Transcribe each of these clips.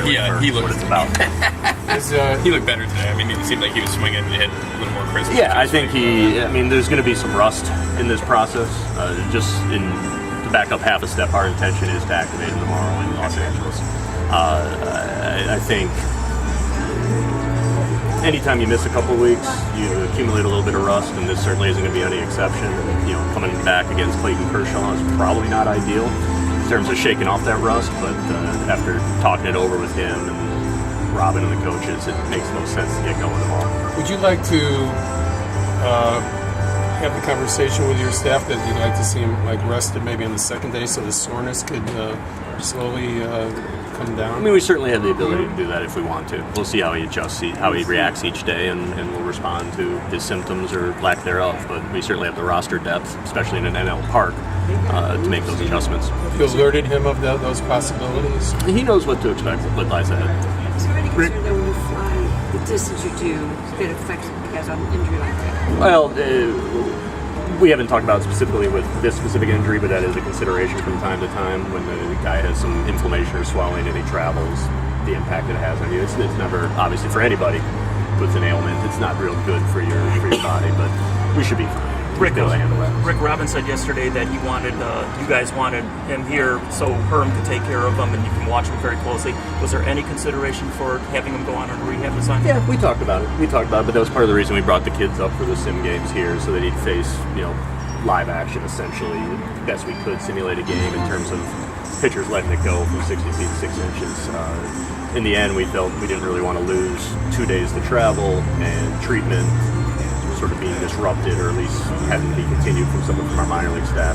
he looked, what it's about. He looked better today. I mean, it seemed like he was swinging and hit a little more crisp. Yeah, I think there's going to be some rust in this process. To back up half a step, our intention is to activate him tomorrow in Los Angeles. I think anytime you miss a couple of weeks, you accumulate a little bit of rust, and this certainly isn't going to be any exception. Coming back against Clayton Kershaw is probably not ideal in terms of shaking off that rust, but after talking it over with him and Robin and the coaches, it makes no sense to get going tomorrow. Would you like to have the conversation with your staff that you'd like to see him rested maybe on the second day so the soreness could slowly come down? I mean, we certainly have the ability to do that if we want to. We'll see how he adjusts, how he reacts each day, and we'll respond to his symptoms or lack thereof. But we certainly have the roster depth, especially in an NL park, to make those adjustments. You alerted him of those possibilities? He knows what to expect, what lies ahead. Is there any concern that when you fly the distance you do, that affects guys on an injury like that? Well, we haven't talked about it specifically with this specific injury, but that is a consideration from time to time when the guy has some inflammation or swelling and he travels, the impact it has on you. It's never, obviously for anybody with an ailment, it's not real good for your body, but we should be fine. Rick Robin said yesterday that he wanted, you guys wanted him here so Herm could take care of him and you can watch him very closely. Was there any consideration for having him go on a rehab assignment? Yeah, we talked about it. But that was part of the reason we brought the kids up for the sim games here, so that he'd face, live action essentially, best we could simulate a game in terms of pitchers letting it go from 60 feet to 6 inches. In the end, we felt we didn't really want to lose 2 days to travel and treatment sort of being disrupted, or at least having to be continued from someone from our minor league staff.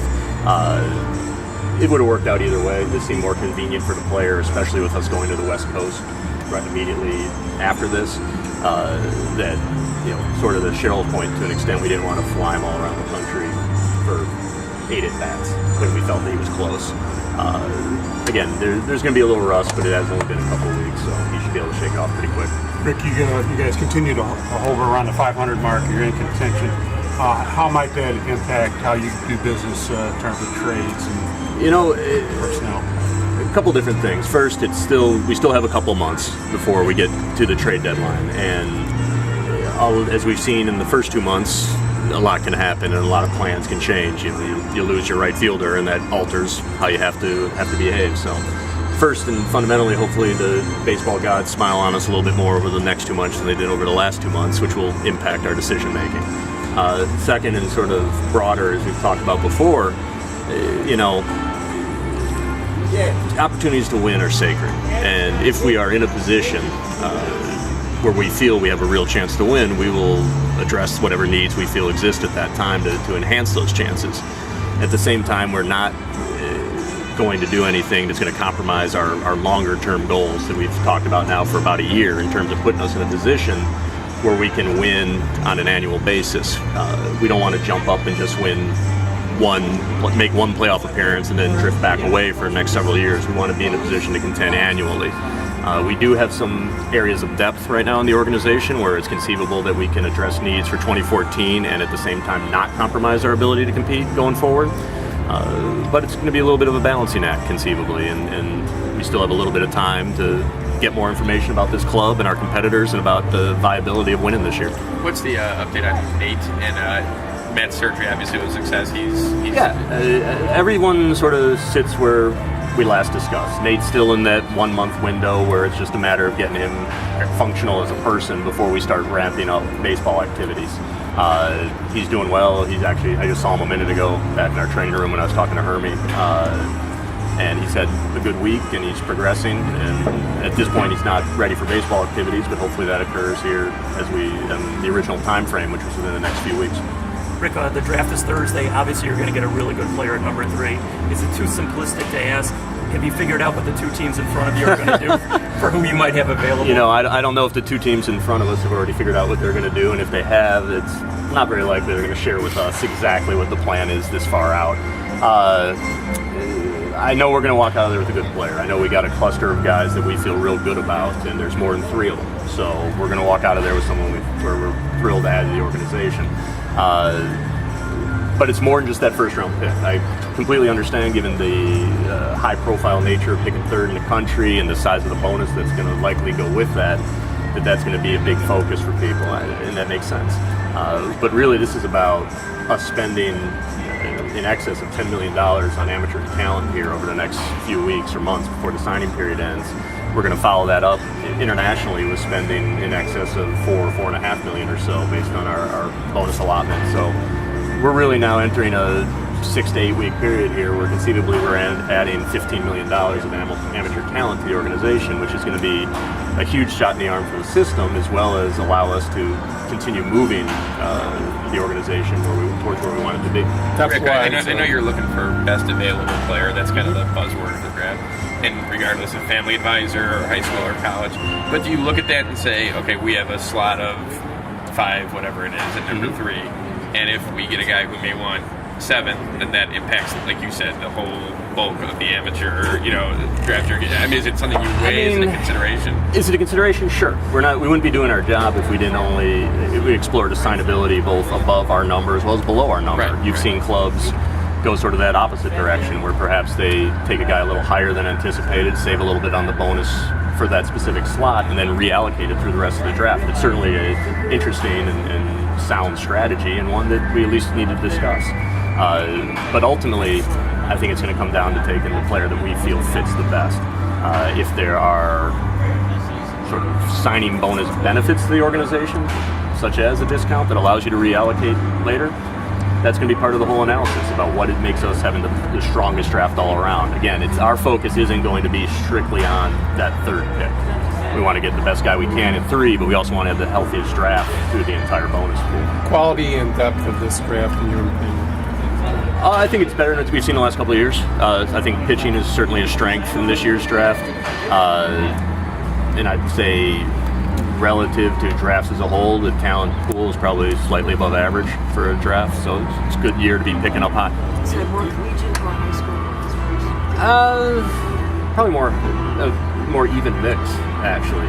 It would have worked out either way. This seemed more convenient for the player, especially with us going to the West Coast right immediately after this. That sort of the Cheryl point to an extent. We didn't want to fly him all around the country for 8 at-bats when we felt that he was close. Again, there's going to be a little rust, but it has only been a couple of weeks, so he should be able to shake it off pretty quick. Rick, you guys continue to hover around the 500 mark. You're in contention. How might that impact how you do business in terms of trades and personnel? A couple different things. First, we still have a couple months before we get to the trade deadline, and as we've seen in the first 2 months, a lot can happen and a lot of plans can change. You lose your right fielder, and that alters how you have to behave. So, first and fundamentally, hopefully the baseball gods smile on us a little bit more over the next 2 months than they did over the last 2 months, which will impact our decision making. Second, and sort of broader, as we've talked about before, opportunities to win are sacred, and if we are in a position where we feel we have a real chance to win, we will address whatever needs we feel exist at that time to enhance those chances. At the same time, we're not going to do anything that's going to compromise our longer-term goals that we've talked about now for about a year in terms of putting us in a position where we can win on an annual basis. We don't want to jump up and just make one playoff appearance and then drift back away for the next several years. We want to be in a position to contend annually. We do have some areas of depth right now in the organization where it's conceivable that we can address needs for 2014 and at the same time not compromise our ability to compete going forward. But it's going to be a little bit of a balancing act conceivably, and we still have a little bit of time to get more information about this club and our competitors and about the viability of winning this year. What's the update on Nate and Matt's surgery? Obviously it was a success. Everyone sort of sits where we last discussed. Nate's still in that 1 month window where it's just a matter of getting him functional as a person before we start ramping up baseball activities. He's doing well. I just saw him a minute ago back in our training room when I was talking to Hermie. And he's had a good week and he's progressing. And at this point, he's not ready for baseball activities, but hopefully that occurs here as in the original time frame, which was within the next few weeks. Rick, the draft is Thursday. Obviously, you're going to get a really good player at number 3. Is it too simplistic to ask, have you figured out what the 2 teams in front of you are going to do for who you might have available? I don't know if the 2 teams in front of us have already figured out what they're going to do, and if they have, it's not very likely they're going to share with us exactly what the plan is this far out. I know we're going to walk out of there with a good player. I know we got a cluster of guys that we feel real good about, and there's more than 3 of them. So we're going to walk out of there with someone where we're thrilled to add to the organization. but it's more than just that first round pick. I completely understand, given the high-profile nature of picking third in the country and the size of the bonus that's going to likely go with that, that's going to be a big focus for people, and that makes sense. But really, this is about us spending in excess of $10 million on amateur talent here over the next few weeks or months before the signing period ends. We're going to follow that up internationally with spending in excess of $4.5 million or so based on our bonus allotment. So we're really now entering a 6 to 8 week period here where conceivably we're adding $15 million of amateur talent to the organization, which is going to be a huge shot in the arm for the system, as well as allow us to continue moving the organization towards where we want it to be. That's Rick, why I know you're looking for best available player. That's kind of the buzzword of the draft, and regardless of family advisor or high school or college. But do you look at that and say, okay, we have a slot of 5, whatever it is, at number 3, and if we get a guy who may want 7, then that impacts, like you said, the whole bulk of the amateur, draft. I mean, is it something you weigh as a consideration? Is it a consideration? Sure. We wouldn't be doing our job if we didn't if we explored assignability both above our number as well as below our number. Right, You've seen clubs go sort of that opposite direction, where perhaps they take a guy a little higher than anticipated, save a little bit on the bonus for that specific slot, and then reallocate it through the rest of the draft. It's certainly an interesting and sound strategy, and one that we at least need to discuss. But ultimately, I think it's going to come down to taking the player that we feel fits the best. If there are sort of signing bonus benefits to the organization, such as a discount that allows you to reallocate later, that's going to be part of the whole analysis about what it makes us having the strongest draft all around. Again, our focus isn't going to be strictly on that third pick. We want to get the best guy we can in 3, but we also want to have the healthiest draft through the entire bonus pool. quality and depth of this draft, in your opinion? I think it's better than we've seen the last couple of years. I think pitching is certainly a strength in this year's draft. And I'd say relative to drafts as a whole, the talent pool is probably slightly above average for a draft. So it's a good year to be picking up high. Is it more collegiate or high school? Probably more even mix, actually.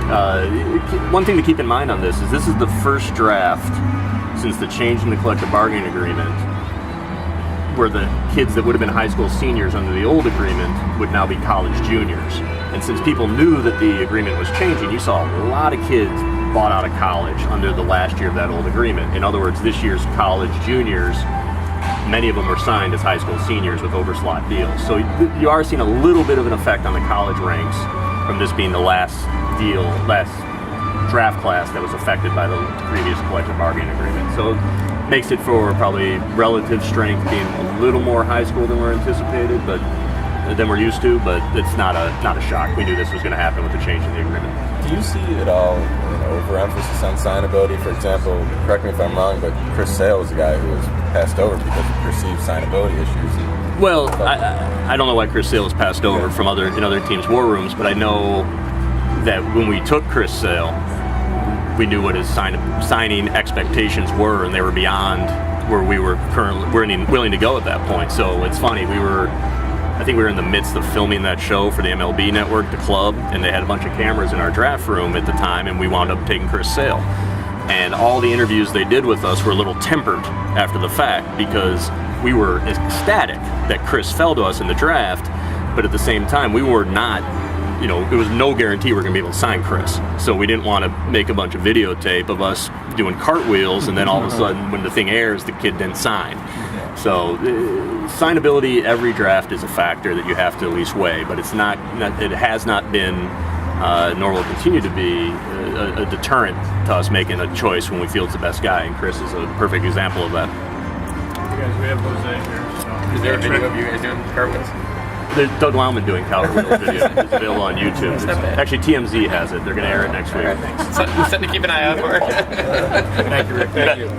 One thing to keep in mind on this is the first draft since the change in the collective bargaining agreement where the kids that would have been high school seniors under the old agreement would now be college juniors. And since people knew that the agreement was changing, you saw a lot of kids bought out of college under the last year of that old agreement. In other words, this year's college juniors, many of them were signed as high school seniors with overslot deals. So you are seeing a little bit of an effect on the college ranks from this being the last draft class that was affected by the previous collective bargaining agreement. So makes it for probably relative strength being a little more high school than we're anticipated, but than we're used to. But it's not a shock. We knew this was going to happen with the change in the agreement. Do you see at all an overemphasis on signability? For example, correct me if I'm wrong, but Chris Sale was a guy who was passed over because of perceived signability issues. Well, I don't know why Chris Sale was passed over from other teams' war rooms, but I know that when we took Chris Sale, we knew what his signing expectations were, and they were beyond where we were currently willing to go at that point. So it's funny, I think we were in the midst of filming that show for the MLB network, The Club, and they had a bunch of cameras in our draft room at the time, and we wound up taking Chris Sale. And all the interviews they did with us were a little tempered after the fact because we were ecstatic that Chris fell to us in the draft, but at the same time, we were not, there was no guarantee we're going to be able to sign Chris. So we didn't want to make a bunch of videotape of us doing cartwheels, and then all of a sudden, when the thing airs, the kid didn't sign. So signability, every draft is a factor that you have to at least weigh, but it has not been, nor will continue to be, a deterrent to us making a choice when we feel it's the best guy, and Chris is a perfect example of that. You guys, we have Jose here. So. Is there a video of you guys doing cartwheels? There's Doug Wildman doing cartwheels video. It's available on YouTube. Actually, TMZ has it. They're going to air it next week. Something to keep an eye out for. Thank you, Rick. Thank you.